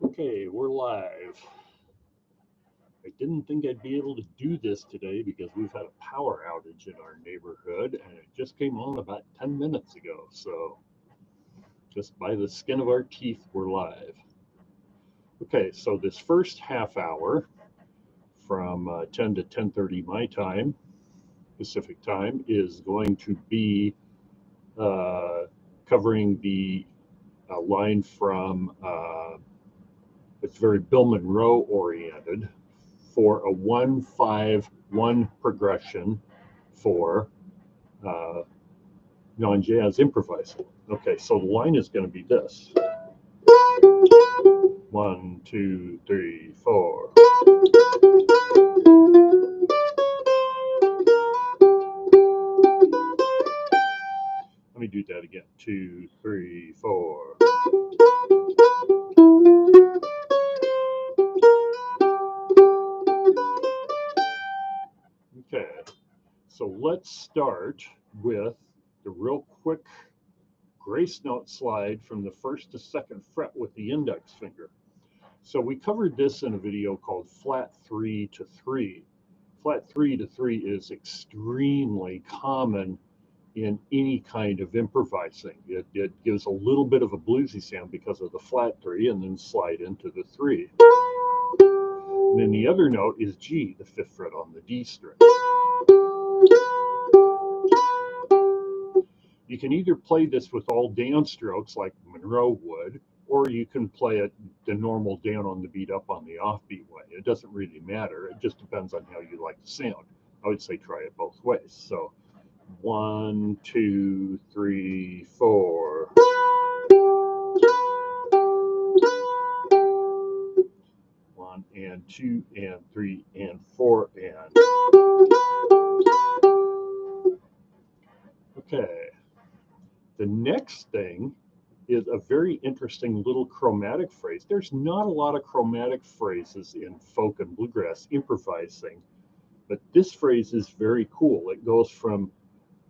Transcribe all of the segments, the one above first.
Okay, we're live. I didn't think I'd be able to do this today because we've had a power outage in our neighborhood and it just came on about 10 minutes ago. So just by the skin of our teeth, we're live. Okay, so this first half hour from 10 to 10:30 my time, Pacific time, is going to be covering the line from it's very Bill Monroe oriented for a 1-5-1 progression for non-jazz improvising. Okay, so the line is going to be this: 1, 2, 3, 4. Let me do that again. 2, 3, 4. Okay, so let's start with the real quick grace note slide from the first to second fret with the index finger. So we covered this in a video called Flat 3 to 3. Flat 3 to 3 is extremely common in any kind of improvising. It gives a little bit of a bluesy sound because of the flat 3 and then slide into the 3. And then the other note is G, the 5th fret on the D string. You can either play this with all downstrokes like Monroe would, or you can play it the normal down on the beat, up on the offbeat way. It doesn't really matter. It just depends on how you like the sound. I would say try it both ways. So 1, 2, 3, 4. 1 and 2 and 3 and 4 and. Okay. The next thing is a very interesting little chromatic phrase. There's not a lot of chromatic phrases in folk and bluegrass improvising, but this phrase is very cool. It goes from,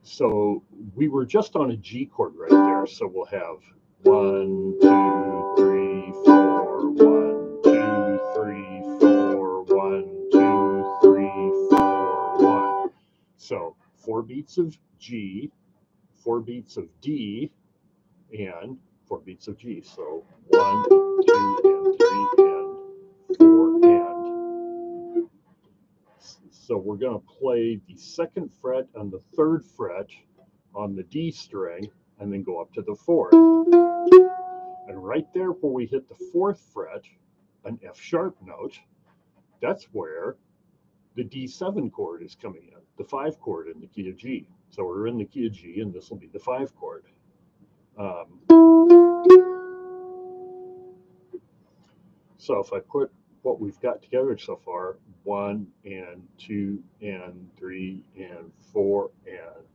so we were just on a G chord right there, so we'll have 1, 2, 3, 4, 1, 2, 3, 4, 1, 2, 3, 4, 1. So 4 beats of G, 4 beats of D, and 4 beats of G. So 1, 2, and 3, and 4, and. So we're going to play the 2nd fret and the 3rd fret on the D string, and then go up to the 4th. And right there where we hit the 4th fret, an F sharp note, that's where the D7 chord is coming in, the 5 chord in the key of G. So we're in the key of G, and this will be the 5 chord. So if I put what we've got together so far, 1 and 2 and 3 and 4 and.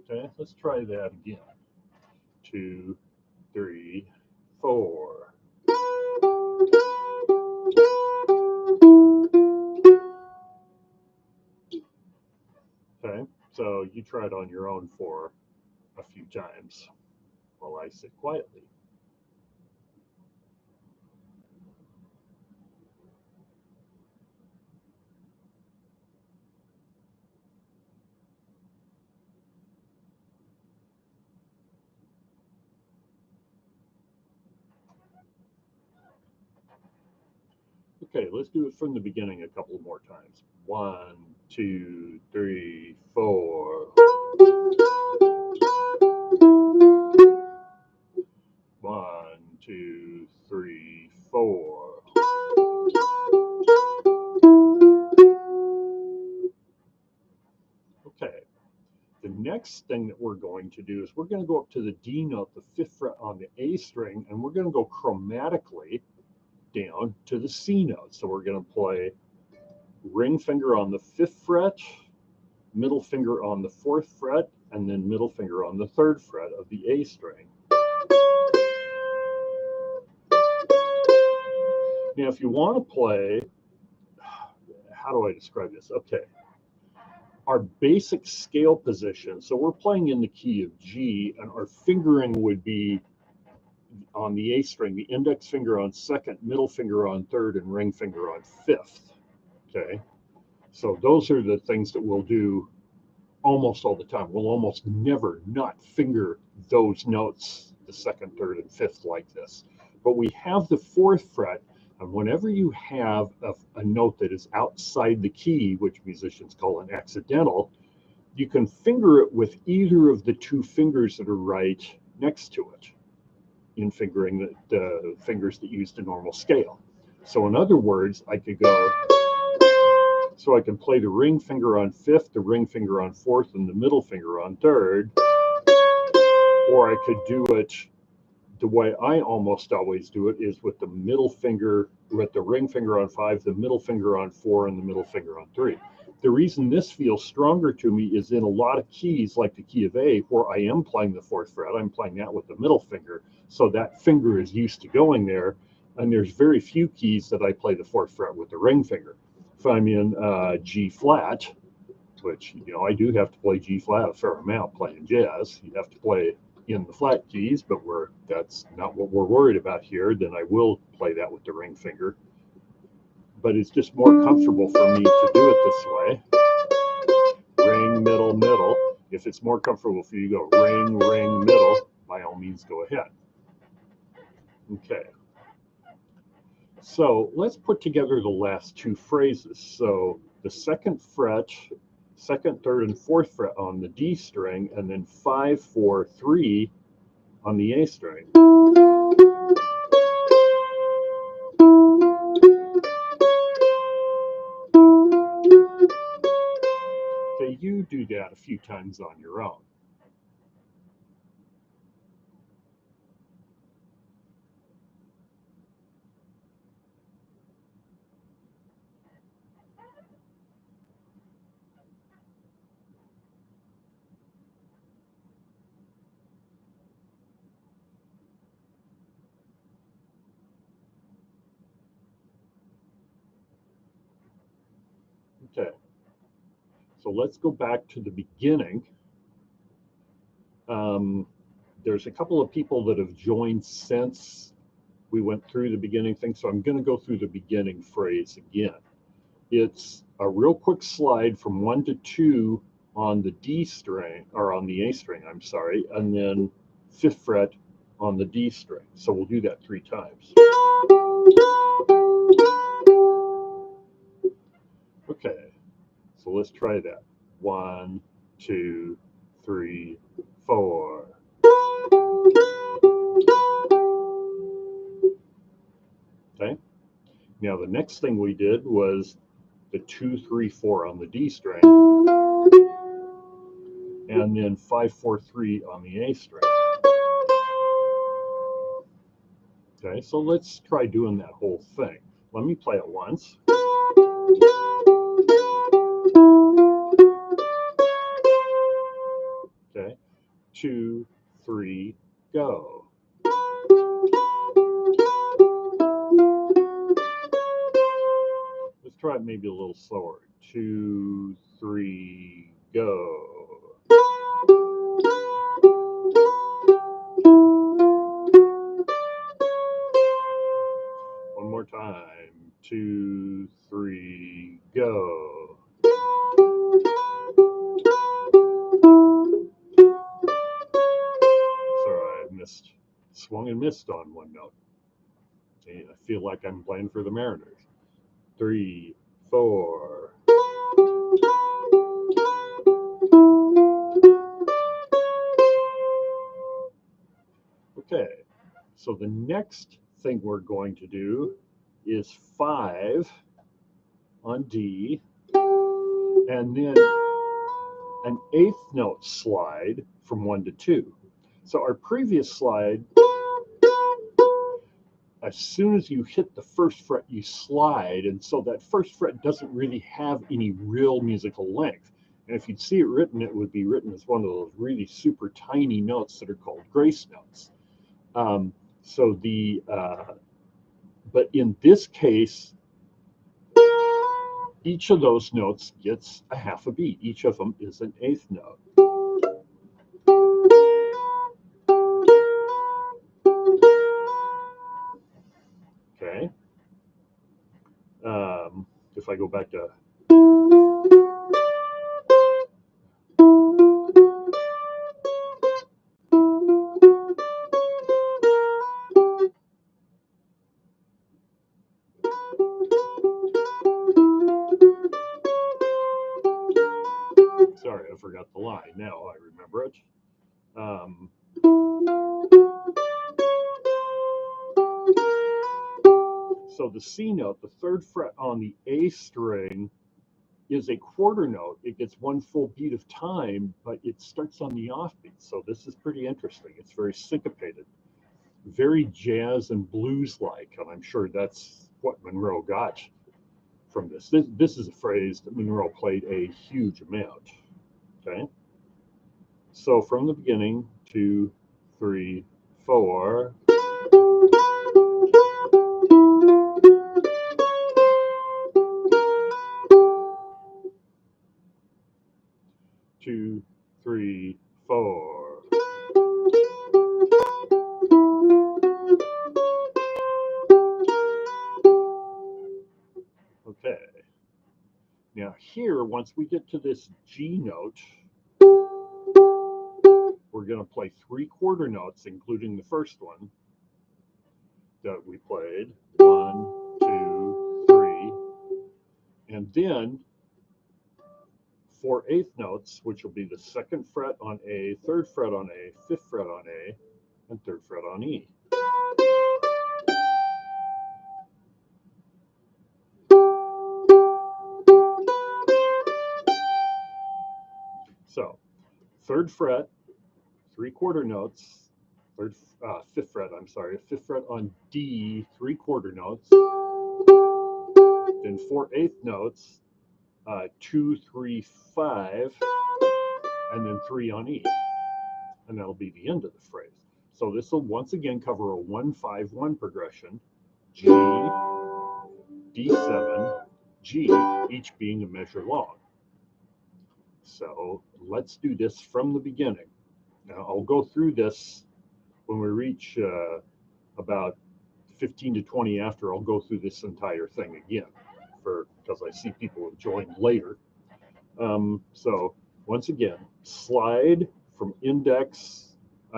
Okay, let's try that again. 2, 3, 4. Okay, so you try it on your own for a few times while I sit quietly. Okay, let's do it from the beginning a couple more times. 1, 2, 3, 4. 1, 2, 3, 4. Okay, the next thing that we're going to do is we're going to go up to the D note, the 5th fret on the A string, and we're going to go chromatically down to the C note. So we're going to play ring finger on the 5th fret, middle finger on the 4th fret, and then middle finger on the 3rd fret of the A string. Now, if you want to play, how do I describe this? Okay. our basic scale position, so we're playing in the key of G, and our fingering would be on the A string, the index finger on second, middle finger on third, and ring finger on fifth. Okay, so those are the things that we'll do almost all the time. We'll almost never not finger those notes, the second, third, and fifth, like this. But we have the fourth fret, and whenever you have a note that is outside the key, which musicians call an accidental, you can finger it with either of the two fingers that are right next to it in fingering the fingers that use the normal scale. So in other words, I could go, so I can play the ring finger on fifth, the ring finger on fourth, and the middle finger on third, or I could do it the way I almost always do it, is with the middle finger, with the ring finger on five, the middle finger on four, and the middle finger on three. The reason this feels stronger to me is in a lot of keys, like the key of A, where I am playing the fourth fret, I'm playing that with the middle finger, so that finger is used to going there, and there's very few keys that I play the fourth fret with the ring finger. If I'm in G flat, which, you know, I do have to play G flat a fair amount playing jazz, you have to play in the flat keys, but that's not what we're worried about here, then I will play that with the ring finger. But it's just more comfortable for me to do it this way. Ring, middle, middle. If it's more comfortable for you to go ring, ring, middle, by all means go ahead. Okay. So let's put together the last two phrases. So the second fret, second, third, and fourth fret on the D string, and then 5, 4, 3 on the A string. Okay, you do that a few times on your own. Okay, so let's go back to the beginning. There's a couple of people that have joined since we went through the beginning thing, so I'm going to go through the beginning phrase again. It's a real quick slide from 1 to 2 on the D string, or on the A string, I'm sorry, and then 5th fret on the D string. So we'll do that 3 times. Okay, so let's try that. 1, 2, 3, 4. Okay, now the next thing we did was the 2, 3, 4 on the D string, and then 5, 4, 3 on the A string. Okay, so let's try doing that whole thing. Let me play it once. Okay, 2, 3, go. Let's try it maybe a little slower. 2, 3, go. One more time. 2, 3, go. Sorry, I swung and missed on one note. And I feel like I'm playing for the Mariners. 3, 4. Okay, so the next thing we're going to do is 5 on D, and then an 8th note slide from 1 to 2. So our previous slide, as soon as you hit the 1st fret, you slide, and so that 1st fret doesn't really have any real musical length. And if you'd see it written, it would be written as one of those really super tiny notes that are called grace notes. But in this case, Each of those notes gets a half a beat. Each of them is an eighth note. Okay. If I go back to sorry, I forgot the line. Now I remember it. So the C note, the third fret on the A string, is a quarter note. It gets one full beat of time, but it starts on the offbeat. So this is pretty interesting. It's very syncopated, very jazz and blues-like, and I'm sure that's what Monroe got from this. This is a phrase that Monroe played a huge amount. Okay. So from the beginning, 2, 3, 4. Two, 3, 4. Okay. Now here, once we get to this G note, we're going to play 3 quarter notes, including the first one that we played. 1, 2, 3. And then 4 eighth notes, which will be the 2nd fret on A, 3rd fret on A, 5th fret on A, and 3rd fret on E. So 3rd fret, 3 quarter notes, 5th fret, I'm sorry, 5th fret on D, 3 quarter notes, then 4 eighth notes, 2, 3, 5, and then 3 on E. And that'll be the end of the phrase. So this will once again cover a 1-5-1 progression, G, D7, G, each being a measure long. So let's do this from the beginning. Now I'll go through this when we reach about 15 to 20 after. I'll go through this entire thing again because I see people have joined later. So once again, slide from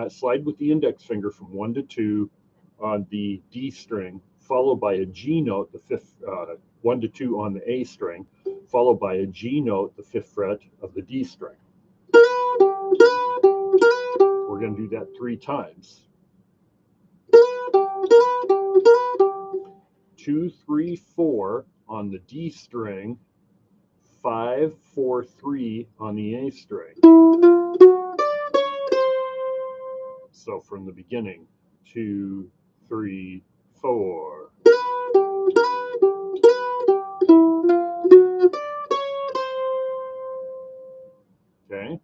slide with the index finger from 1 to 2 on the D string, followed by a G note, the 5th, 1 to 2 on the A string, followed by a G note, the 5th fret of the D string. We're going to do that 3 times. 2, 3, 4 on the D string, 5, 4, 3 on the A string. So from the beginning, 2, 3, 4. Okay.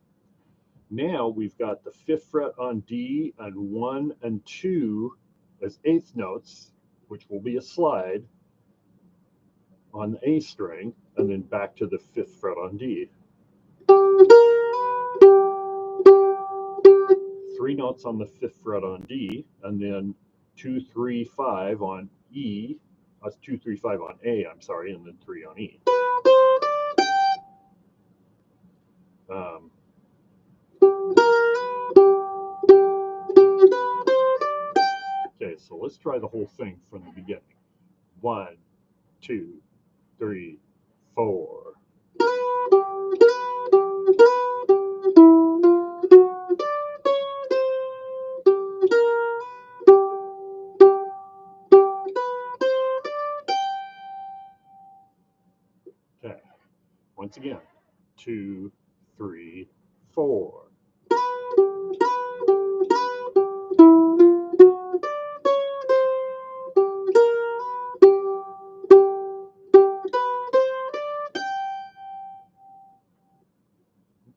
Now we've got the 5th fret on D and 1 and 2 as eighth notes, which will be a slide on the A string, and then back to the 5th fret on D. 3 notes on the 5th fret on D, and then 2, 3, 5 on E. That's 2, 3, 5 on A, I'm sorry, and then 3 on E. Okay, so let's try the whole thing from the beginning. 1, 2, 3, 4. Okay, once again, 2, 3, 4.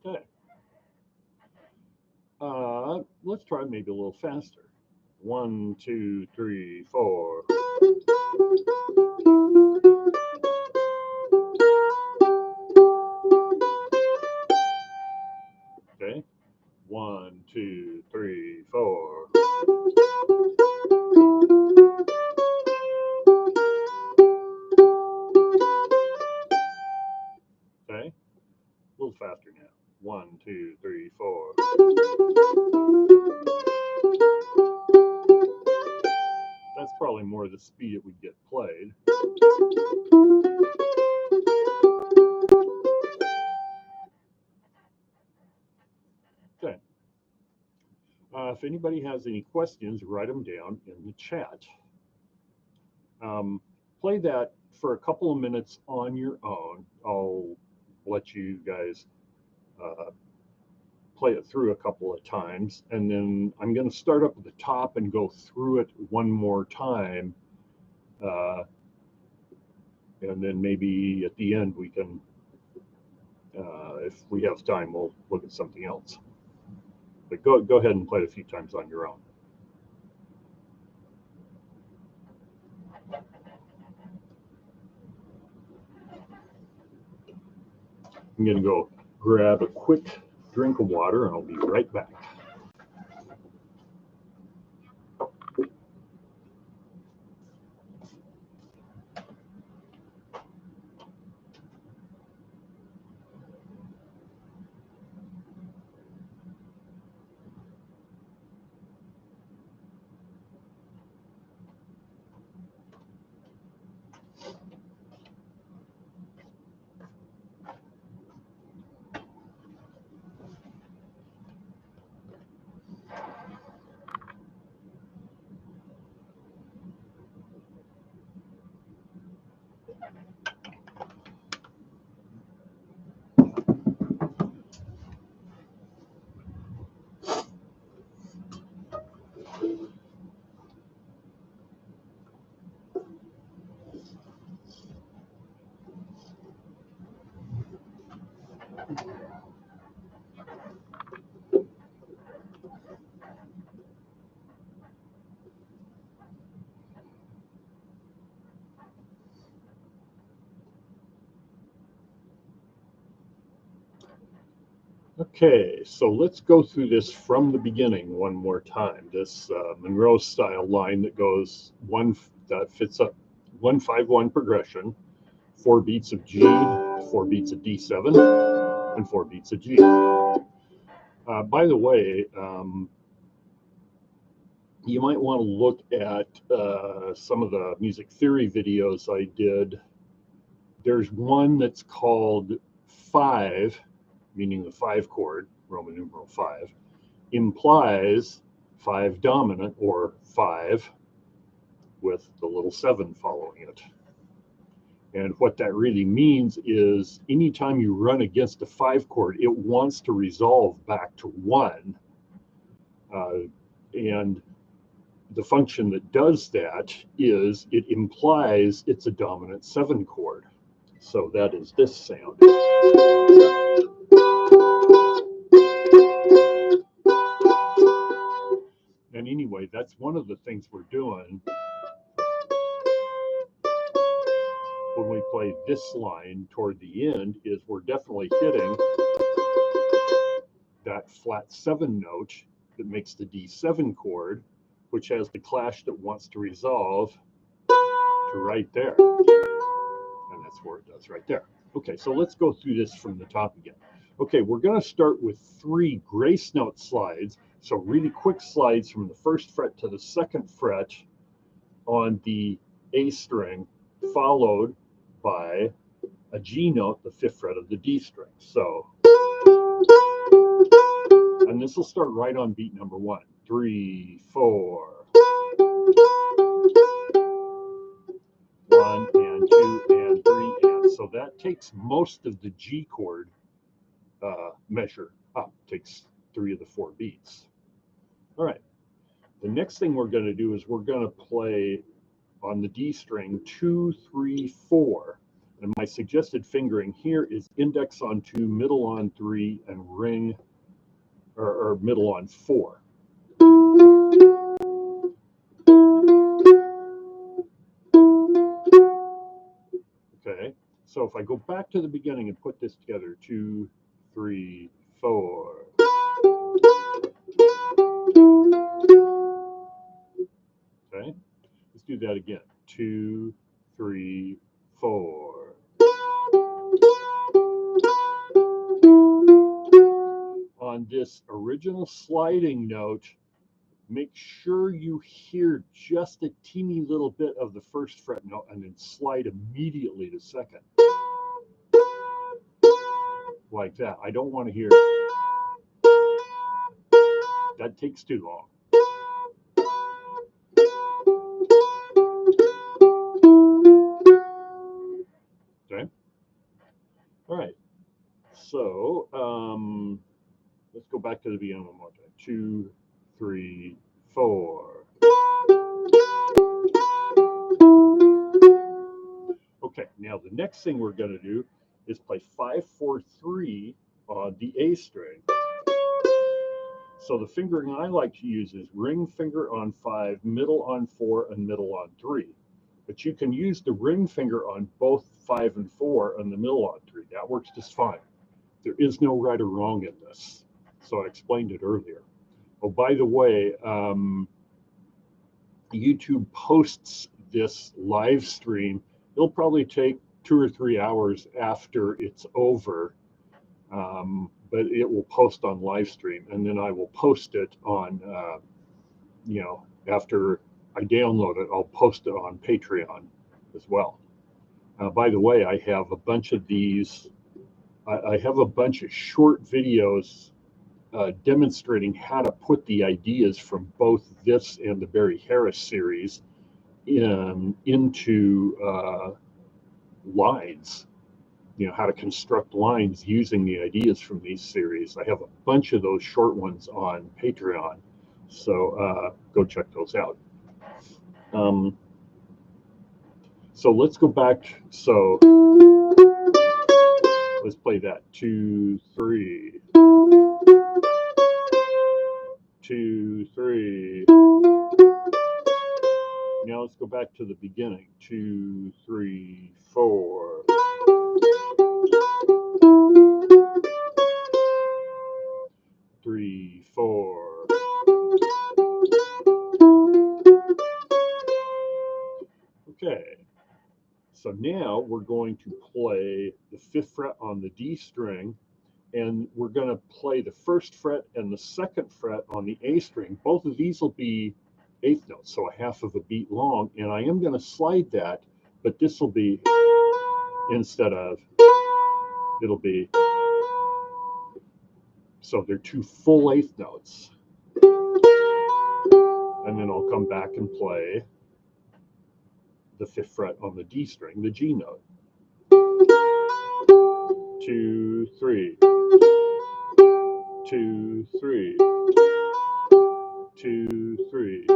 Okay. Let's try maybe a little faster. 1, 2, 3, 4. speed it would get played. Okay. If anybody has any questions, write them down in the chat. Play that for a couple of minutes on your own. I'll let you guys play it through a couple of times, and then I'm going to start up at the top and go through it one more time, and then maybe at the end we can, if we have time, we'll look at something else. But go ahead and play it a few times on your own. I'm going to go grab a quick drink of water, and I'll be right back. Okay, so let's go through this from the beginning one more time. This Monroe style line that goes that fits up 1-5-1 progression, 4 beats of G, 4 beats of D7, and 4 beats of G. By the way, you might want to look at some of the music theory videos I did. There's one that's called 5, meaning the 5 chord, Roman numeral 5, implies 5 dominant, or 5 with the little 7 following it. And what that really means is anytime you run against a 5 chord, it wants to resolve back to 1. And the function that does that is it implies it's a dominant 7 chord. So that is this sound. And anyway, that's one of the things we're doing when we play this line toward the end, is we're definitely hitting that flat 7 note that makes the D7 chord, which has the clash that wants to resolve to right there. And that's where it does right there. Okay, so let's go through this from the top again. Okay, we're going to start with 3 grace note slides. So really quick slides from the 1st fret to the 2nd fret on the A string, followed by a G note, the 5th fret of the D string. So, and this will start right on beat number 1. 3, 4. 1 and 2 and 3 and. So that takes most of the G chord measure up. Takes 3 of the 4 beats. All right. The next thing we're going to do is we're going to play on the D string 2, 3, 4. And my suggested fingering here is index on 2, middle on 3, and ring or middle on 4. Okay, so if I go back to the beginning and put this together, 2, 3, 4. Okay, let's do that again. 2, 3, 4. On this original sliding note, make sure you hear just a teeny little bit of the first fret note and then slide immediately to second. Like that. I don't want to hear that. Takes too long. Okay. All right. So let's go back to the beginning one more time. 2, 3, 4. Okay, now the next thing we're going to do is play 5, 4, 3 on the A string. So the fingering I like to use is ring finger on 5, middle on 4, and middle on 3. But you can use the ring finger on both 5 and 4 and the middle on 3. That works just fine. There is no right or wrong in this. So I explained it earlier. Oh, by the way, YouTube posts this live stream. It'll probably take 2 or 3 hours after it's over, but it will post on Livestream, and then I will post it on, after I download it, I'll post it on Patreon as well. By the way, I have a bunch of these. I have a bunch of short videos demonstrating how to put the ideas from both this and the Barry Harris series into lines. How to construct lines using the ideas from these series. I have a bunch of those short ones on Patreon, so go check those out. So let's go back. So let's play that. 2, 3. 2, 3. Now let's go back to the beginning. 2, 3, 4. 3, 4. Okay. So now we're going to play the 5th fret on the D string, and we're going to play the 1st fret and the 2nd fret on the A string. Both of these will be 8th notes, so a half of a beat long, and I am going to slide that, but this will be, instead of, it'll be, so they're 2 full 8th notes. And then I'll come back and play the 5th fret on the D string, the G note. 2, 3. 2, 3. 2, 3.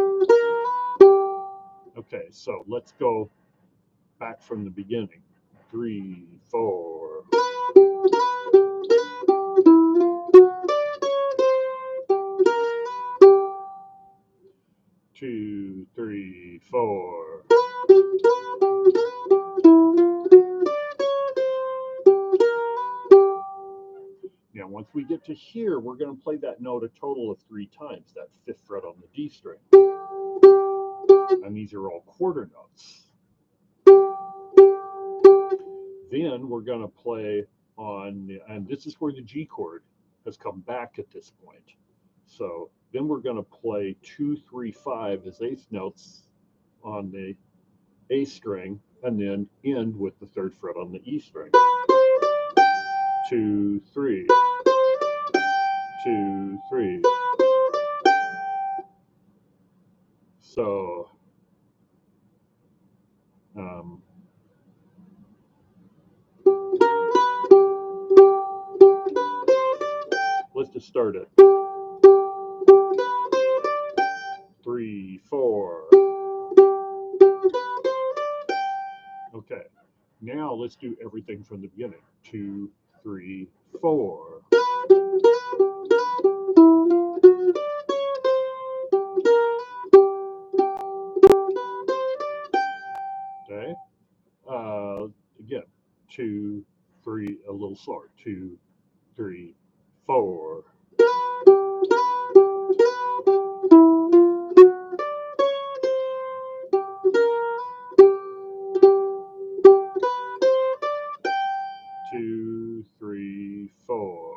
Okay, so let's go back from the beginning. 3, 4. 2, 3, 4. Now, once we get to here, we're going to play that note a total of 3 times, that 5th fret on the D string. And these are all quarter notes. Then we're going to play on, and this is where the G chord has come back at this point. So then we're going to play 2, 3, 5 as 8th notes on the A string, and then end with the 3rd fret on the E string. 2, 3. 2, 3. So let's just start it. 3, 4. Okay, now let's do everything from the beginning. 2, 3, 4. Okay, again, 2, 3, a little slower. 2, 3, 4. Two, 3, 4.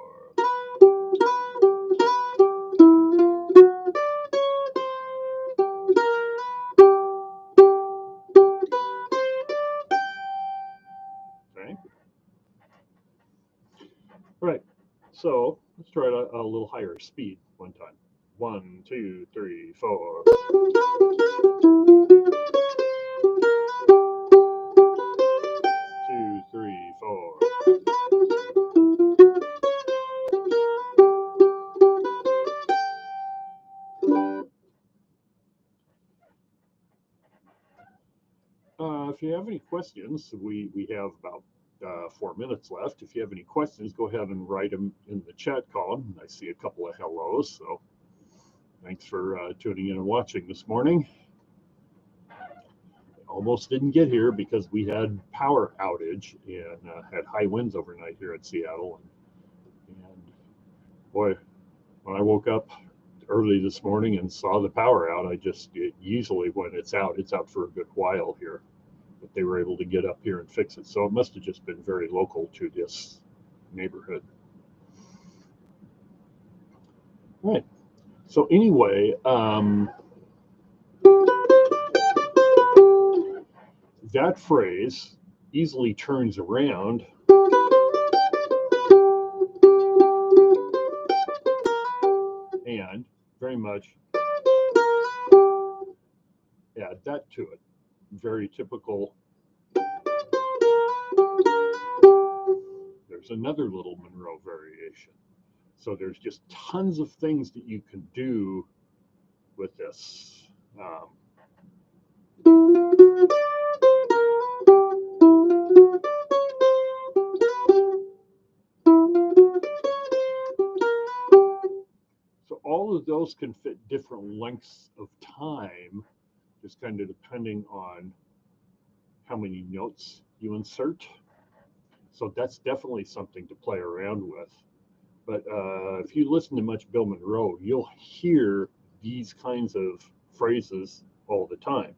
Right. So let's try it a little higher speed one time. 1, 2, 3, 4. 2, 3, 4. If you have any questions, we have about 4 minutes left. If you have any questions, go ahead and write them in the chat column. I see a couple of hellos, so thanks for tuning in and watching this morning. Almost didn't get here because we had power outage and had high winds overnight here in Seattle. And boy, when I woke up early this morning and saw the power out, usually when it's out for a good while here. But they were able to get up here and fix it. So it must have just been very local to this neighborhood. Right. So anyway, that phrase easily turns around and very much add that to it. Very typical. There's another little Monroe variation. So there's just tons of things that you can do with this. So all of those can fit different lengths of time, just kind of depending on how many notes you insert. So that's definitely something to play around with. But if you listen to much Bill Monroe, you'll hear these kinds of phrases all the time.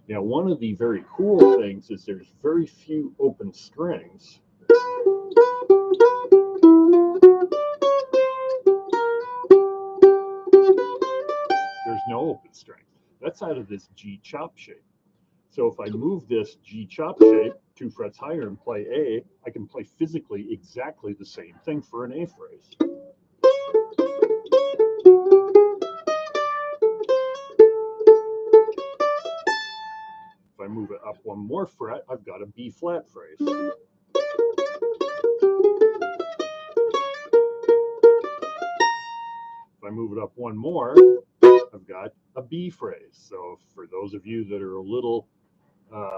Now, one of the very cool things is there's very few open strings. There's no open string. That's out of this G chop shape. So if I move this G chop shape 2 frets higher and play A, I can play physically exactly the same thing for an A phrase. If I move it up 1 more fret, I've got a B flat phrase. If I move it up 1 more, I've got a B phrase. So for those of you that are a little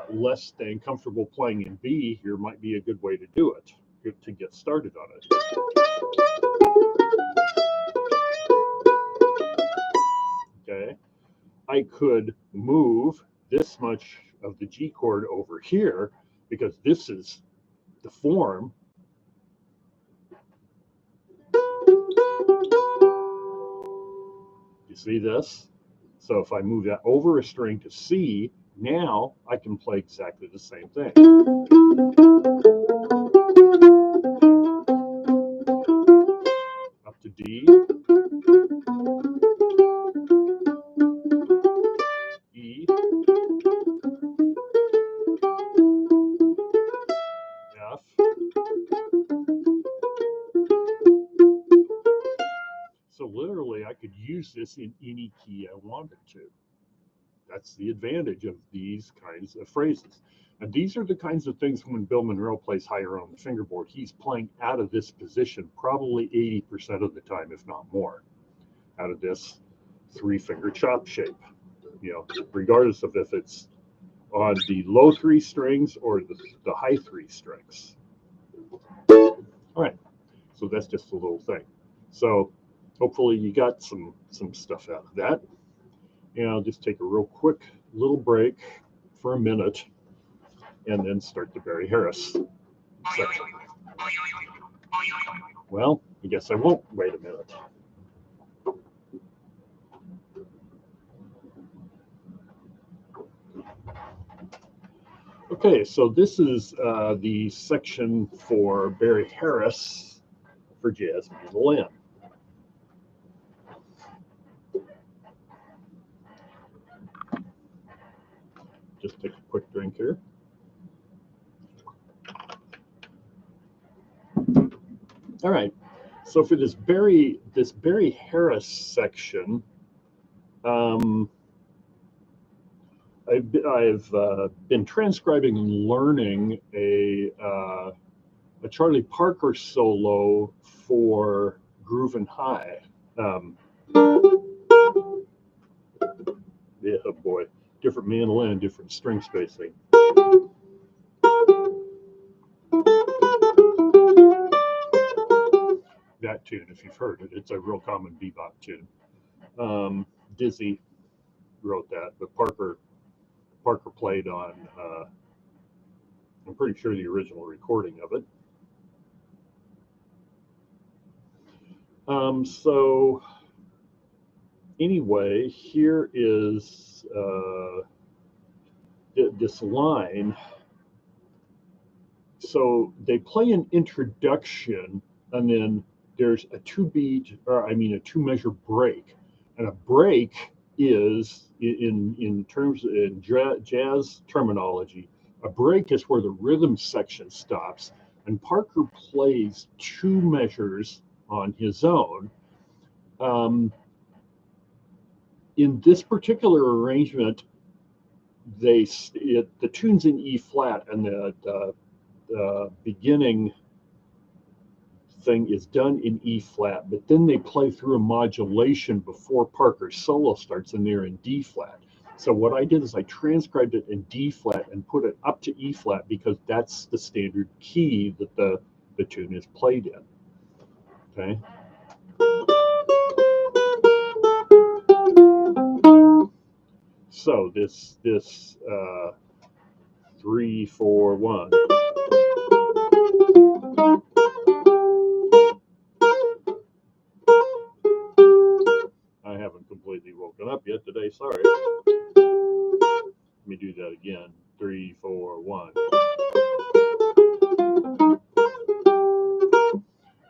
less than comfortable playing in B, here might be a good way to do it, to get started on it. Okay, I could move this much of the G chord over here because this is the form. You see this? So if I move that over a string to C, now I can play exactly the same thing. Up to D, E, F, so literally I could use this in any key I wanted to. That's the advantage of these kinds of phrases. And these are the kinds of things when Bill Monroe plays higher on the fingerboard, he's playing out of this position probably 80% of the time, if not more, out of this 3-finger chop shape, regardless of if it's on the low 3 strings or the high 3 strings. All right, so that's just a little thing. So hopefully you got some stuff out of that. And I'll just take a real quick little break for a minute and then start the Barry Harris section. Well, I guess I won't wait a minute. Okay, so this is the section for Barry Harris for Jazz Mandolin. Just take a quick drink here. All right. So for this Barry Harris section, I've been transcribing and learning a Charlie Parker solo for Groovin' High. Yeah, oh boy, different mandolin, different string spacing. That tune, if you've heard it, it's a real common bebop tune. Dizzy wrote that, but Parker played on, I'm pretty sure, the original recording of it. So anyway, here is this line. So they play an introduction, and then there's a two measure break, and a break is in jazz terminology, a break is where the rhythm section stops, and Parker plays two measures on his own. In this particular arrangement, the tune's in E flat, and the beginning thing is done in E flat, but then they play through a modulation before Parker's solo starts, and they're in D flat. So what I did is I transcribed it in D flat and put it up to E flat because that's the standard key that the tune is played in. Okay. So this 3, 4, 1. I haven't completely woken up yet today, sorry. Let me do that again. 3, 4, 1.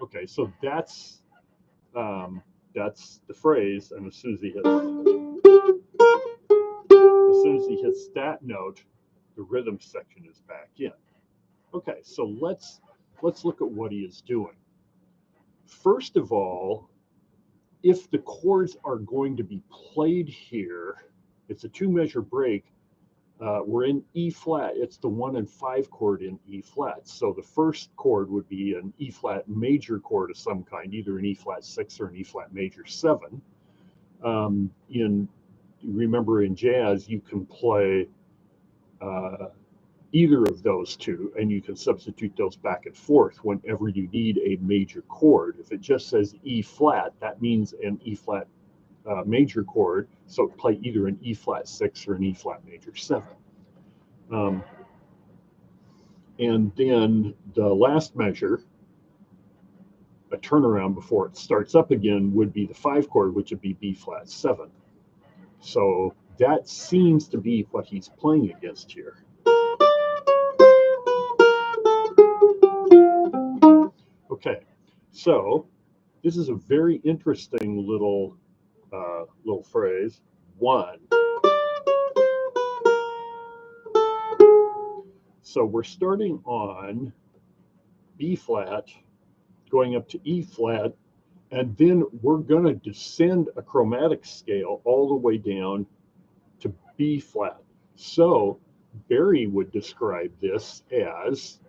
Okay, so that's the phrase, and as soon as he hits that note, the rhythm section is back in. Okay, so let's look at what he is doing. First of all, if the chords are going to be played here, it's a two measure break. We're in E flat. It's the 1 and 5 chord in E flat. So the first chord would be an E flat major chord of some kind, either an E flat 6 or an E flat major 7. Remember, in jazz, you can play either of those two, and you can substitute those back and forth whenever you need a major chord. If it just says E flat, that means an E flat major chord, so play either an E flat 6 or an E flat major 7. And then the last measure, a turnaround before it starts up again, would be the 5 chord, which would be B flat 7. So that seems to be what he's playing against here. Okay, so this is a very interesting little phrase. 1. So we're starting on B flat, going up to E flat, and then we're going to descend a chromatic scale all the way down to B flat. So Barry would describe this as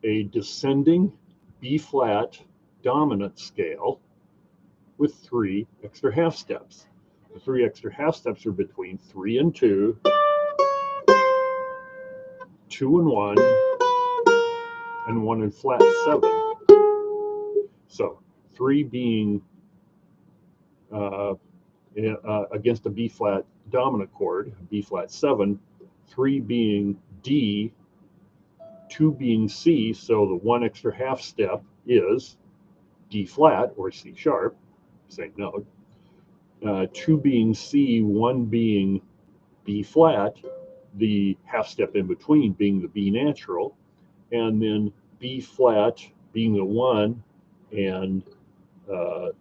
a descending B flat dominant scale with 3 extra half steps. The 3 extra half steps are between 3 and 2, 2 and 1, and 1 and flat 7. So 3 being against a B flat dominant chord, B flat 7, 3 being D, 2 being C, so the 1 extra half step is D flat or C sharp, same note. 2 being C, 1 being B flat, the half step in between being the B natural, and then B flat being the 1, and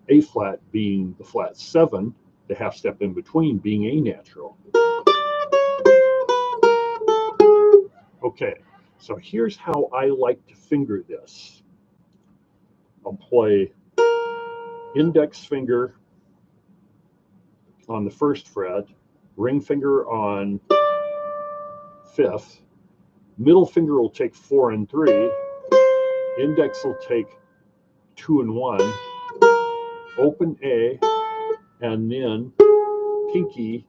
A flat being the flat 7, the half step in between being A natural. Okay, so here's how I like to finger this. I'll play index finger on the 1st fret, ring finger on 5th, middle finger will take 4 and 3, index will take 2 and 1, open A, and then pinky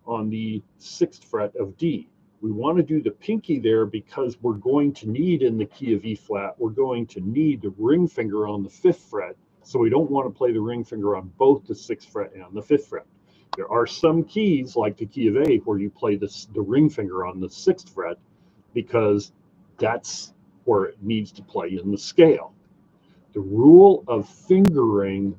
on the 6th fret of D. We want to do the pinky there because we're going to need, in the key of E flat, we're going to need the ring finger on the 5th fret. So we don't want to play the ring finger on both the 6th fret and the 5th fret. There are some keys, like the key of A, where you play the ring finger on the 6th fret because that's where it needs to play in the scale. The rule of fingering,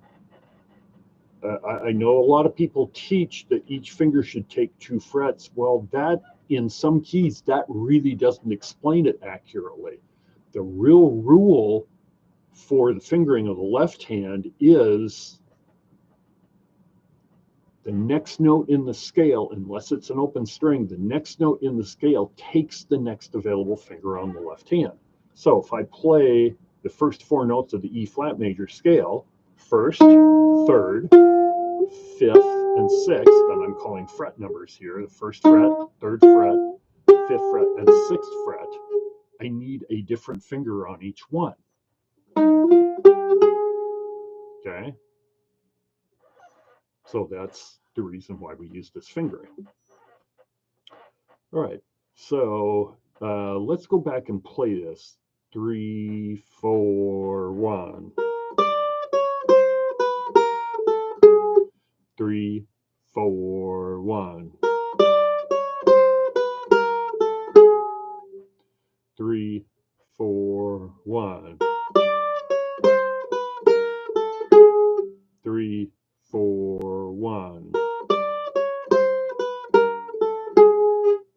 I know a lot of people teach that each finger should take 2 frets. Well, that in some keys, that really doesn't explain it accurately. The real rule for the fingering of the left hand is the next note in the scale, unless it's an open string, the next note in the scale takes the next available finger on the left hand. So if I play the first 4 notes of the E flat major scale, 1st, 3rd, 5th, and 6th, and I'm calling fret numbers here, the 1st fret, 3rd fret, 5th fret, and 6th fret, I need a different finger on each one. Okay? So that's the reason why we use this fingering. All right, so let's go back and play this. 3, 4, 1. 3, 4, 1. 3, 4, 1. 3, 4, 1.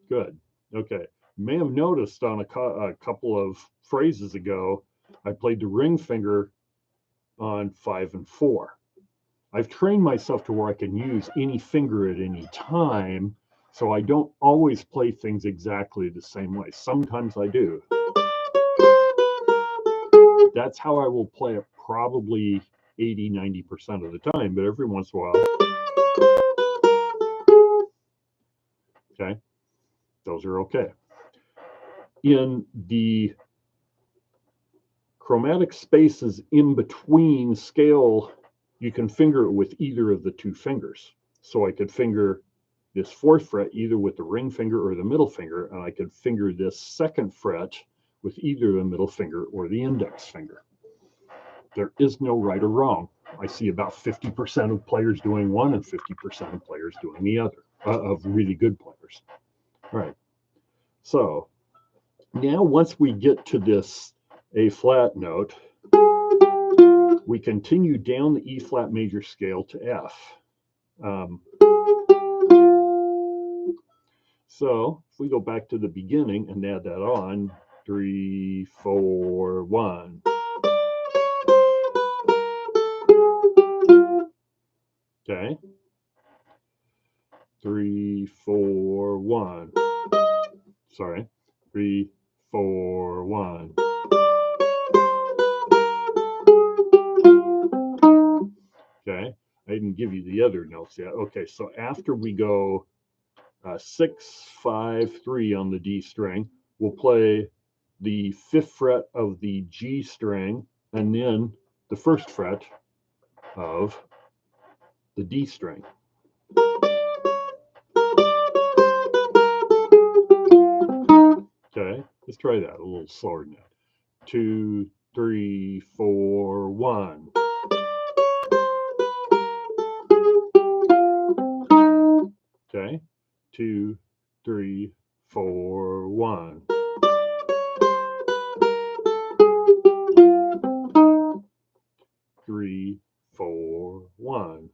Good. Okay. You may have noticed on a couple of phrases ago, I played the ring finger on 5 and 4. I've trained myself to where I can use any finger at any time, so I don't always play things exactly the same way. Sometimes I do. That's how I will play it probably 80–90% of the time, but every once in a while. Okay, those are okay. In the chromatic spaces in between scale, you can finger it with either of the 2 fingers. So I could finger this 4th fret either with the ring finger or the middle finger, and I could finger this 2nd fret with either the middle finger or the index finger. There is no right or wrong. I see about 50% of players doing one and 50% of players doing the other, of really good players. All right. So now once we get to this A flat note, we continue down the E flat major scale to F. So if we go back to the beginning and add that on, 3, 4, 1. Okay. 3, 4, 1. Sorry. 3, 4, 1. Okay. I didn't give you the other notes yet. Okay. So after we go 6, 5, 3 on the D string, we'll play the 5th fret of the G string and then the 1st fret of the D string. Okay, let's try that a little slower than that. 2, 3, 4, 1. Okay, 2, 3, 4, 1. 3, 4, 1.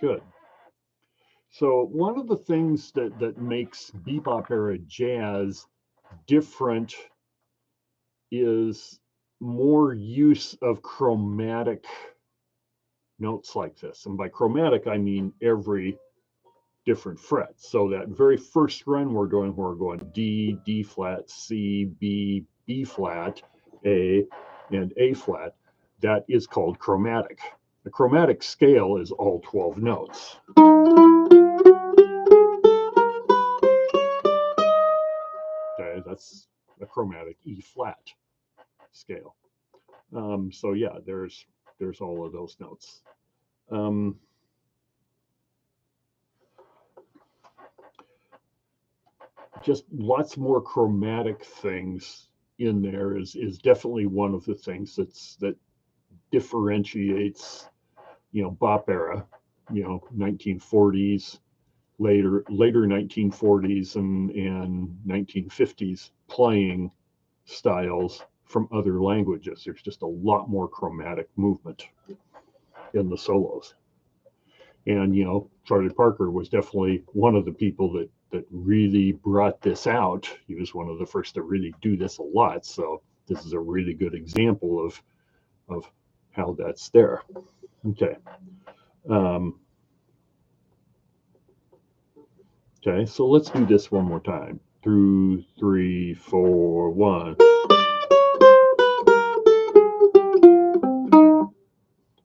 Good. So one of the things that makes bebop era jazz different is more use of chromatic notes like this. And by chromatic, I mean every different frets. So that very first run we're going D, D flat, C, B, B flat, A, and A flat. That is called chromatic. The chromatic scale is all 12 notes. Okay, that's a chromatic E flat scale. So yeah, there's all of those notes. Just lots more chromatic things in there is definitely one of the things that differentiates, bop era, 1940s, later 1940s and 1950s playing styles from other languages. There's just a lot more chromatic movement in the solos. And, Charlie Parker was definitely one of the people that really brought this out. He was one of the first to really do this a lot. So this is a really good example of how that's there. Okay. Okay, so let's do this one more time. 2, 3, 4, 1.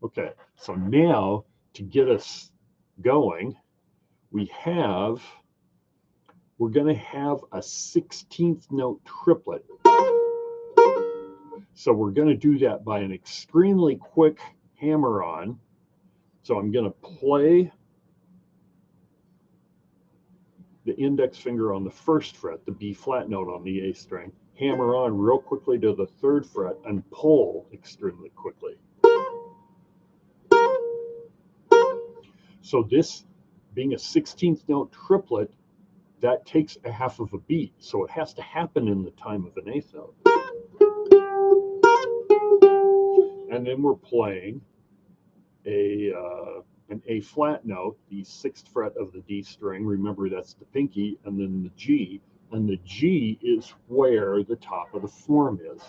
Okay, so now to get us going, we're going to have a 16th note triplet. So we're going to do that by an extremely quick hammer on. So I'm going to play the index finger on the first fret, the B flat note on the A string, hammer on real quickly to the 3rd fret and pull extremely quickly. So this being a 16th note triplet, that takes a half of a beat. So it has to happen in the time of an 8th note. And then we're playing an A flat note, the 6th fret of the D string. Remember, that's the pinky, and then the G. And the G is where the top of the form is.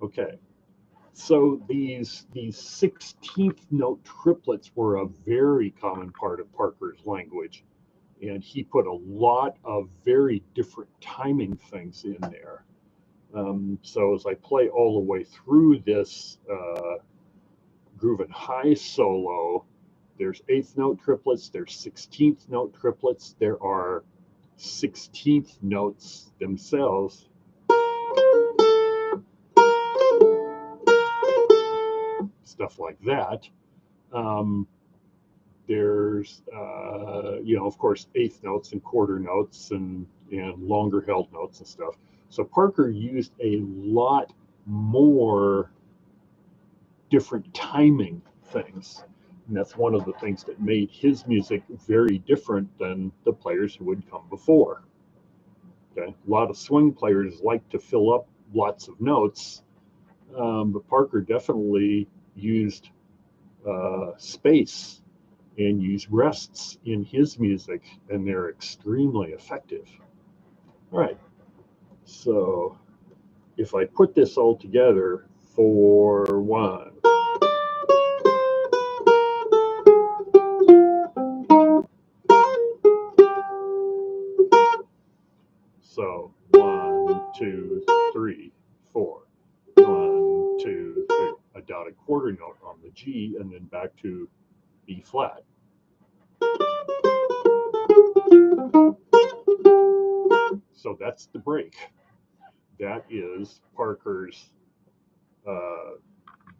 Okay, so these 16th note triplets were a very common part of Parker's language, and he put a lot of very different timing things in there. So as I play all the way through this groove and high solo, there's 8th note triplets, there's 16th note triplets, there are 16th notes themselves. Stuff like that. There's, of course, 8th notes and quarter notes and longer held notes and stuff. So Parker used a lot more different timing things. And that's one of the things that made his music very different than the players who would come before. Okay, a lot of swing players like to fill up lots of notes, but Parker definitely used space and used rests in his music, and they're extremely effective. All right, so if I put this all together for 1. So 1, 2, 3, 4. 1, 2, 3. A dotted quarter note on the G, and then back to B flat. So that's the break. That is Parker's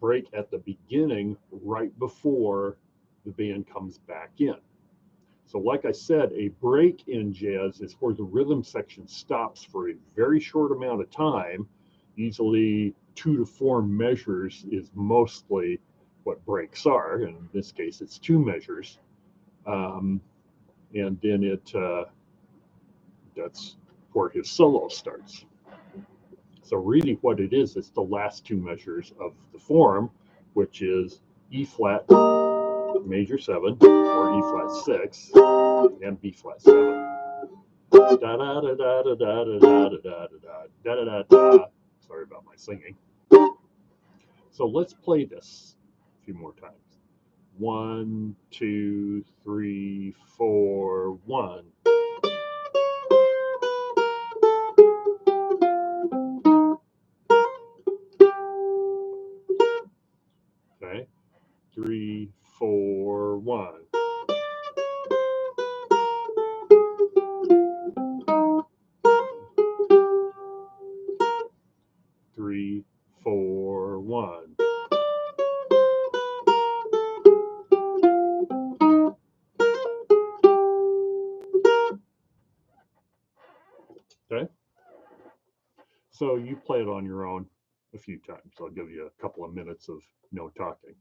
break at the beginning, right before the band comes back in. So like I said, a break in jazz is where the rhythm section stops for a very short amount of time. Usually 2 to 4 measures is mostly what breaks are. And in this case, it's 2 measures. And then that's where his solo starts. So really what it is, it's the last 2 measures of the form, which is E flat major 7 or E flat 6 and B flat 7. Da da da da da da da da da da da da da da. Sorry about my singing. So let's play this a few more times. 1, 2, 3, 4, 1. Okay. 3, 4, 1. Three, 4, 1. Okay. So you play it on your own a few times. I'll give you a couple of minutes of no talking.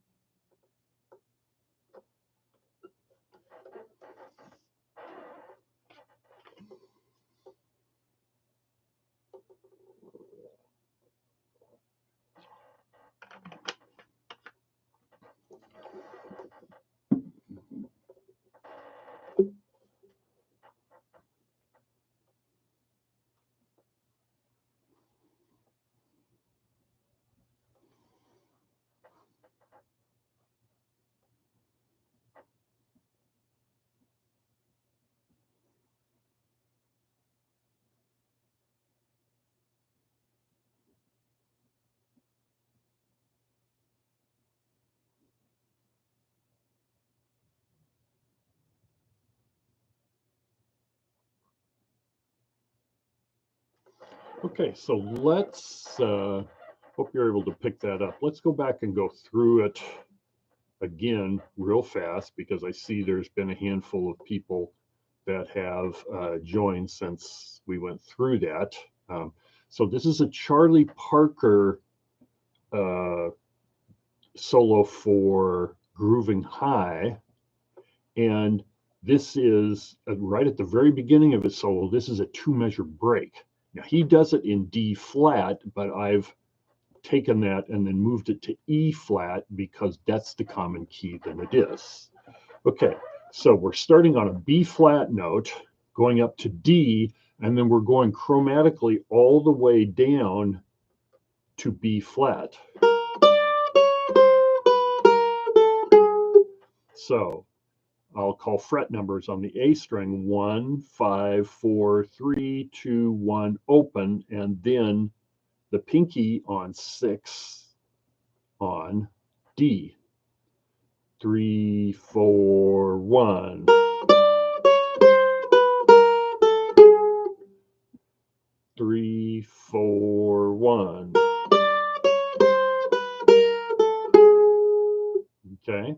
Okay, so let's, hope you're able to pick that up. Let's go back and go through it again real fast, because I see there's been a handful of people that have joined since we went through that. So this is a Charlie Parker solo for Grooving High, and this is right at the very beginning of his solo. This is a 2-measure break. Now he does it in D flat, but I've taken that and then moved it to E flat because that's the common key that it is. Okay, so we're starting on a B flat note, going up to D, and then we're going chromatically all the way down to B flat. So I'll call fret numbers on the A string: 1, 5, 4, 3, 2, 1, open, and then the pinky on 6 on D. 3, 4, 1. Three, 4, 1. Okay.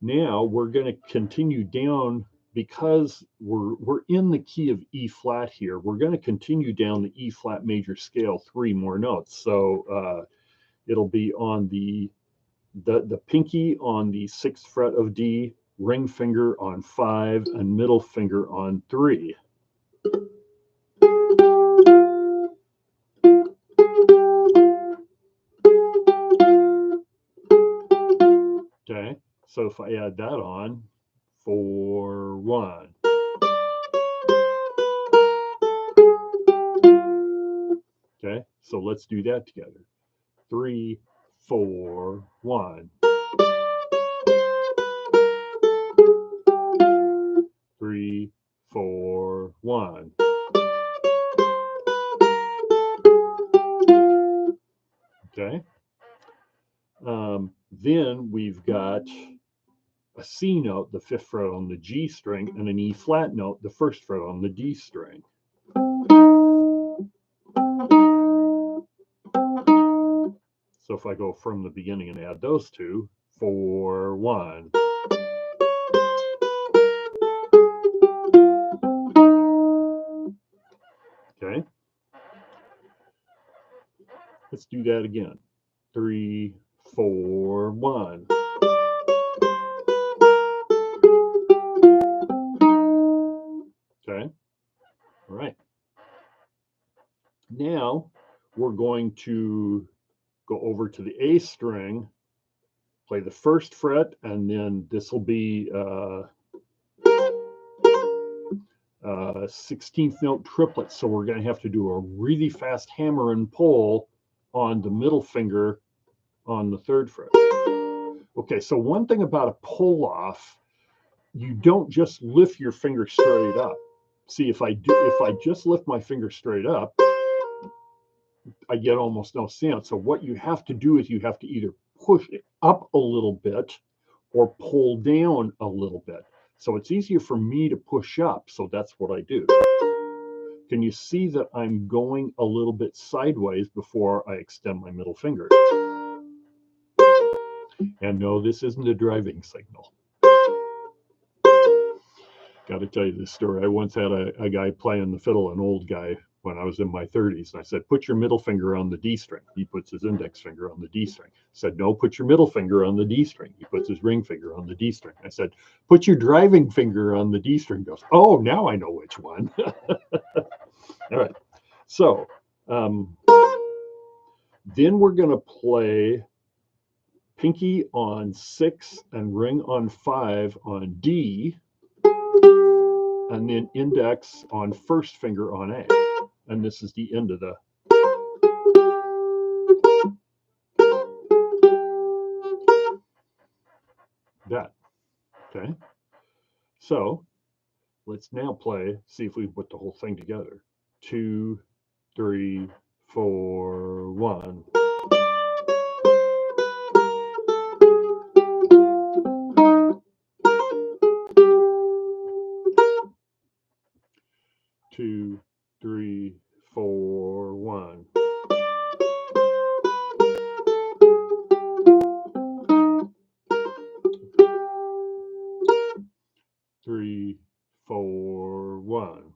Now we're going to continue down, because we're in the key of E flat here. We're going to continue down the E flat major scale 3 more notes. So it'll be on the pinky on the 6th fret of D, ring finger on 5, and middle finger on 3. Okay, so if I add that on, 4, 1. Okay, so let's do that together. 3, 4, 1. 3, 4, 1. Okay. Then we've got a C note, the 5th fret on the G string, and an E flat note, the 1st fret on the D string. So if I go from the beginning and add those two, 4, 1. Okay. Let's do that again. 3, 4, 1. Okay. All right. Now we're going to go over to the A string, play the 1st fret, and then this will be 16th note triplet. So we're going to have to do a really fast hammer and pull on the middle finger on the 3rd fret. Okay, so one thing about a pull off, you don't just lift your finger straight up. See, if I just lift my finger straight up, I get almost no sound. So what you have to do is you have to either push it up a little bit or pull down a little bit. So it's easier for me to push up, so that's what I do. Can you see that I'm going a little bit sideways before I extend my middle finger? And no, this isn't a driving signal. Got to tell you this story. I once had a guy playing the fiddle, an old guy, when I was in my 30s. And I said, put your middle finger on the D string. He puts his index finger on the D string. I said, no, put your middle finger on the D string. He puts his ring finger on the D string. I said, put your driving finger on the D string. He goes, oh, now I know which one. All right. So then we're going to play pinky on 6 and ring on 5 on D, and then index on 1st finger on A. And this is the end of the. That. Okay. So let's now play, see if we can put the whole thing together. 2, 3, 4, 1. Two, 3, 4, 1. Three, 4, 1.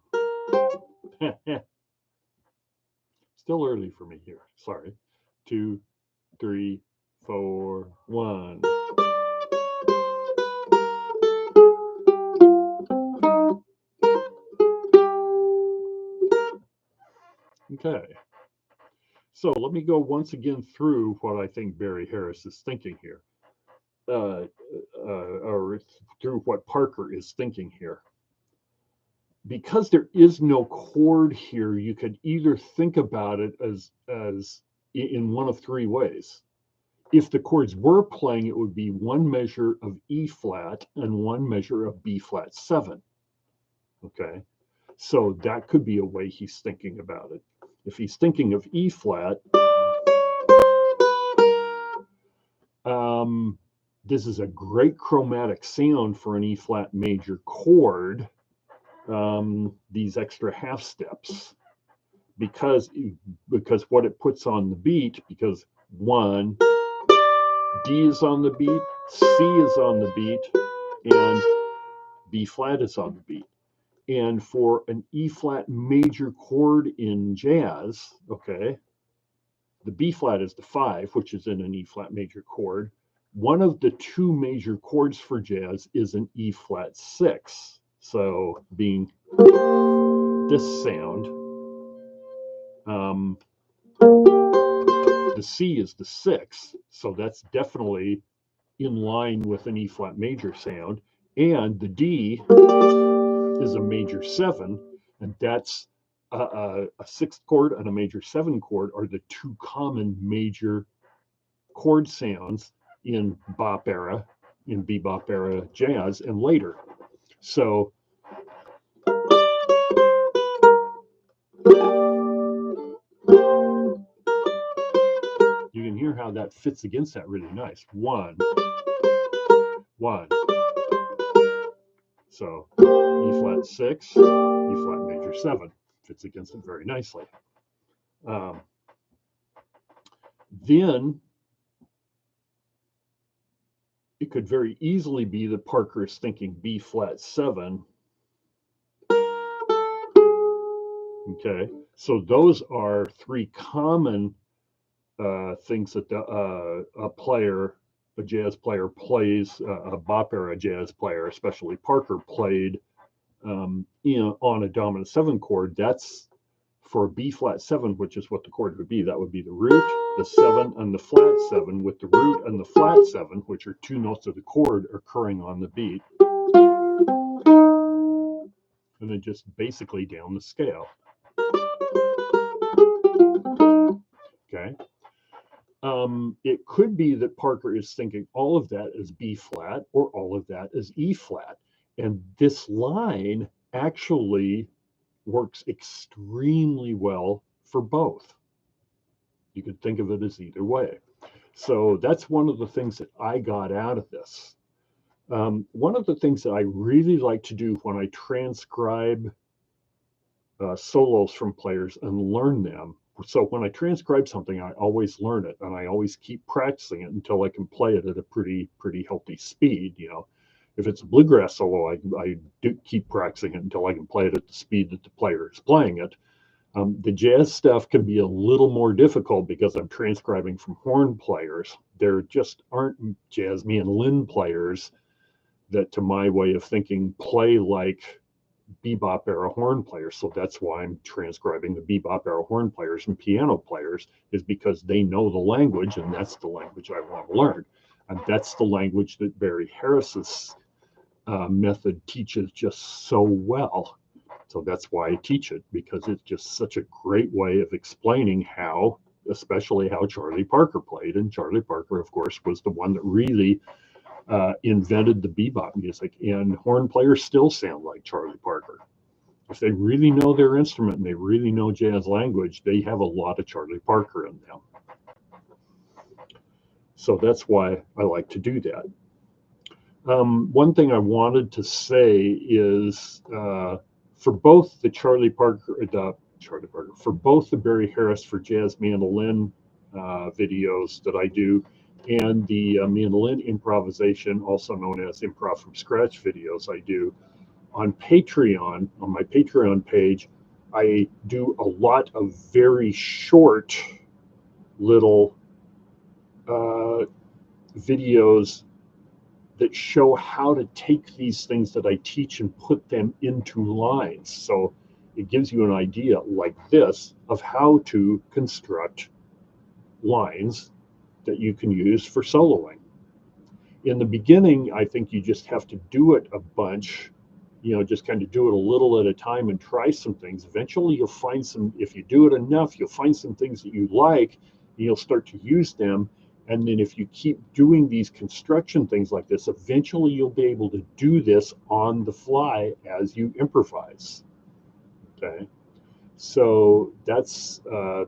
Still early for me here. Sorry. 2, 3, 4, 1. Okay. So let me go once again through what I think Barry Harris is thinking here, or through what Parker is thinking here. Because there is no chord here, you could either think about it as in one of 3 ways. If the chords were playing, it would be 1 measure of E flat and 1 measure of B flat 7. Okay, so that could be a way he's thinking about it. If he's thinking of E flat, this is a great chromatic sound for an E flat major chord. These extra half steps, because what it puts on the beat, because 1, D is on the beat, C is on the beat, and B flat is on the beat. And for an E flat major chord in jazz, okay, the B flat is the 5, which is in an E flat major chord. One of the 2 major chords for jazz is an E flat 6. So being this sound, the C is the 6, so that's definitely in line with an E flat major sound. And the D is a major 7, and that's a 6th chord and a major 7 chord are the 2 common major chord sounds in bop era, in bebop era jazz, and later. So you can hear how that fits against that really nice. 1, 1. So E flat 6, E flat major 7 fits against it very nicely. Then it could very easily be that Parker is thinking B flat 7. Okay, so those are 3 common things that a jazz player plays, a bop era jazz player, especially Parker, played on a dominant 7 chord. That's for B flat 7, which is what the chord would be. That would be the root, the 7, and the flat 7, with the root and the flat 7, which are 2 notes of the chord, occurring on the beat. And then just basically down the scale. Okay. It could be that Parker is thinking all of that is B flat or all of that is E flat. And this line actually works extremely well for both. You could think of it as either way. So that's one of the things that I got out of this. One of the things that I really like to do when I transcribe solos from players and learn them. So when I transcribe something, I always learn it and I always keep practicing it until I can play it at a pretty healthy speed. You know, if it's a bluegrass solo, I do keep practicing it until I can play it at the speed that the player is playing it. The jazz stuff can be a little more difficult because I'm transcribing from horn players. There just aren't jazz mandolin players that, to my way of thinking, play like bebop era horn players. So that's why I'm transcribing the bebop era horn players and piano players, is because they know the language and that's the language I want to learn. And that's the language that Barry Harris's method teaches just so well. So that's why I teach it, because it's just such a great way of explaining how, especially how Charlie Parker played. And Charlie Parker, of course, was the one that really invented the bebop music, and horn players still sound like Charlie Parker. If they really know their instrument and they really know jazz language, they have a lot of Charlie Parker in them. So that's why I like to do that. One thing I wanted to say is for both the for both the Barry Harris for Jazz Mandolin videos that I do, and the Mandolin Improvisation, also known as Improv from Scratch videos I do, on Patreon, on my Patreon page, I do a lot of very short little videos that show how to take these things that I teach and put them into lines. So it gives you an idea like this of how to construct lines that you can use for soloing. In the beginning, I think you just have to do it a bunch, you know, just kind of do it a little at a time and try some things. Eventually you'll find some, if you do it enough, you'll find some things that you like and you'll start to use them. And then if you keep doing these construction things like this, eventually you'll be able to do this on the fly as you improvise. Okay. So that's,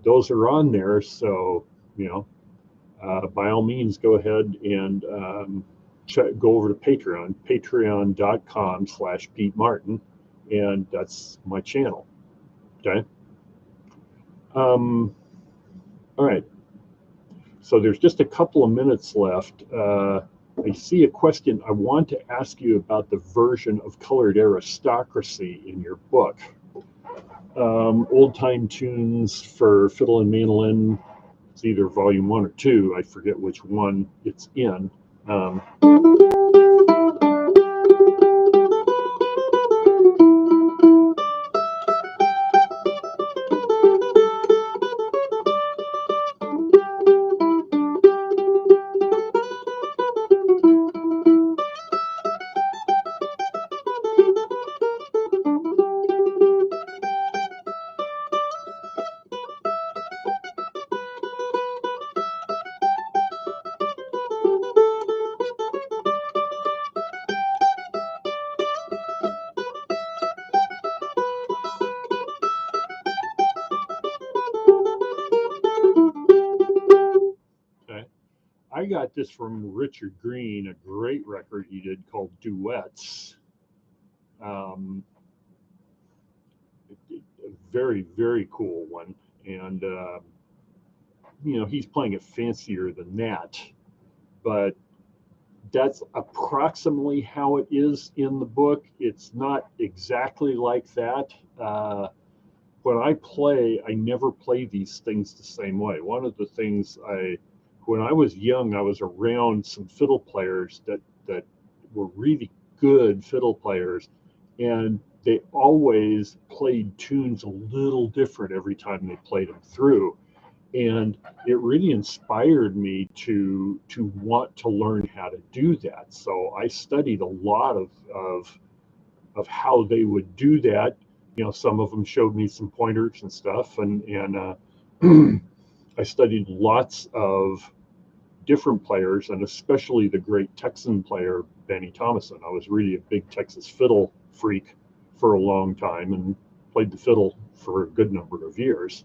those are on there. So, you know, by all means, go ahead and go over to Patreon, patreon.com/Pete Martin, and that's my channel. Okay. All right. So there's just a couple of minutes left. I see a question. I want to ask you about the version of Colored Aristocracy in your book. Old time tunes for fiddle and mandolin. It's either volume 1 or 2. I forget which one it's in. Okay. I got this from Richard Green, a great record he did called Duets. A very, very cool one. And, you know, he's playing it fancier than that. But that's approximately how it is in the book. It's not exactly like that. When I play, I never play these things the same way. One of the things when I was young, I was around some fiddle players that were really good fiddle players, and they always played tunes a little different every time they played them through. And it really inspired me to want to learn how to do that. So I studied a lot of how they would do that. You know, some of them showed me some pointers and stuff, and I studied lots of different players, and especially the great Texan player, Benny Thomason. I was really a big Texas fiddle freak for a long time and played the fiddle for a good number of years.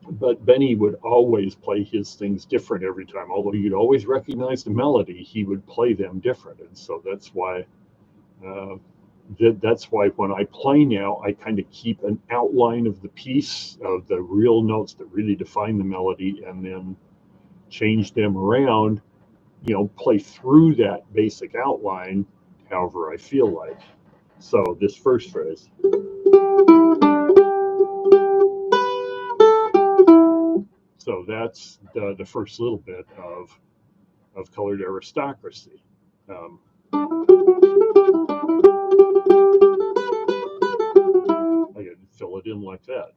But Benny would always play his things different every time. Although you'd always recognize the melody, he would play them different. And so that's why when I play now, I kind of keep an outline of the piece, of the real notes that really define the melody, and then change them around, play through that basic outline however I feel like. So this first phrase. So that's the first little bit of colored aristocracy. I can fill it in like that.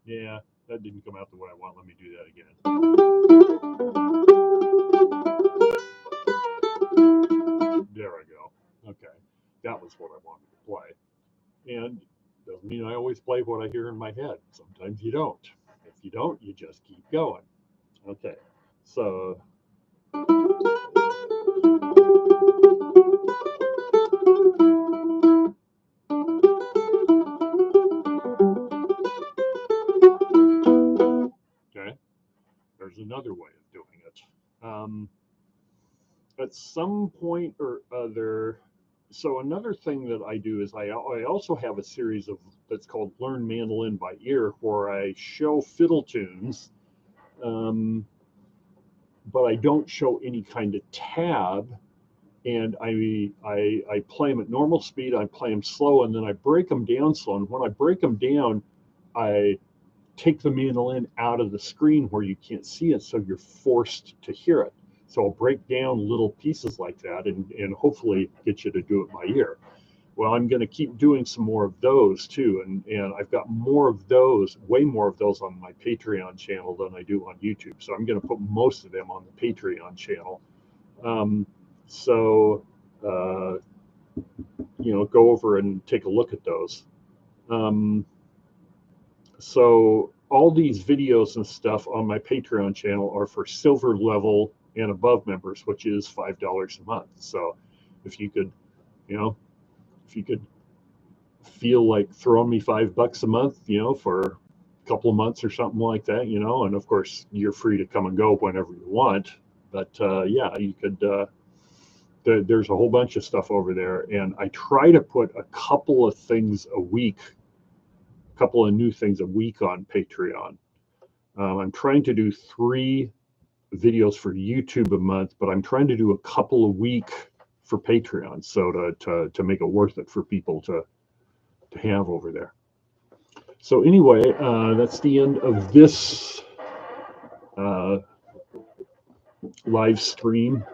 Yeah, that didn't come out the way I want. Let me do that again. There I go. Okay, that was what I wanted to play. And doesn't mean I always play what I hear in my head. Sometimes you don't. If you don't, you just keep going. Okay, so okay, there's another way of doing it. At some point or other, so another thing that I do is I also have a series of that's called Learn Mandolin by Ear, where I show fiddle tunes, but I don't show any kind of tab, and I play them at normal speed. I play them slow, and then I break them down slow. And when I break them down, I take the mandolin out of the screen where you can't see it, so you're forced to hear it. So I'll break down little pieces like that and hopefully get you to do it by ear. Well, I'm going to keep doing some more of those too. And I've got more of those, way more of those on my Patreon channel than I do on YouTube. So I'm going to put most of them on the Patreon channel. Go over and take a look at those. So all these videos and stuff on my Patreon channel are for silver level and above members, which is $5 a month. So if you could feel like throwing me $5 a month, for a couple of months or something like that, and of course you're free to come and go whenever you want. But yeah, you could. There's a whole bunch of stuff over there, and I try to put a couple of things a week. Couple of new things a week on Patreon. I'm trying to do 3 videos for YouTube a month, but I'm trying to do a couple a week for Patreon, so to make it worth it for people to have over there. So anyway, that's the end of this live stream.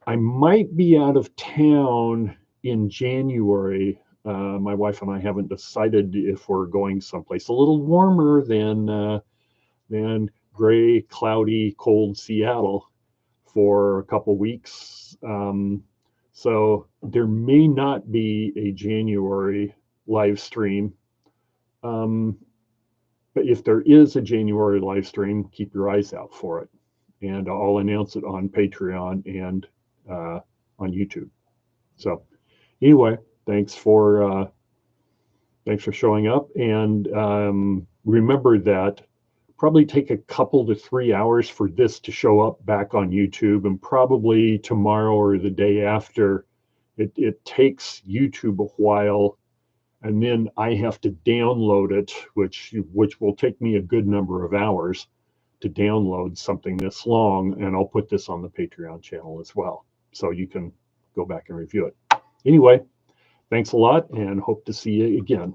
I might be out of town in January. My wife and I haven't decided if we're going someplace a little warmer than gray, cloudy, cold Seattle for a couple weeks. So there may not be a January live stream. But if there is a January live stream, keep your eyes out for it. And I'll announce it on Patreon and on YouTube. So anyway, thanks for showing up. And remember that probably take a couple to 3 hours for this to show up back on YouTube, and probably tomorrow or the day after. It takes YouTube a while, and then I have to download it, which will take me a good number of hours to download something this long, and I'll put this on the Patreon channel as well, so you can go back and review it. Anyway, thanks a lot, and hope to see you again.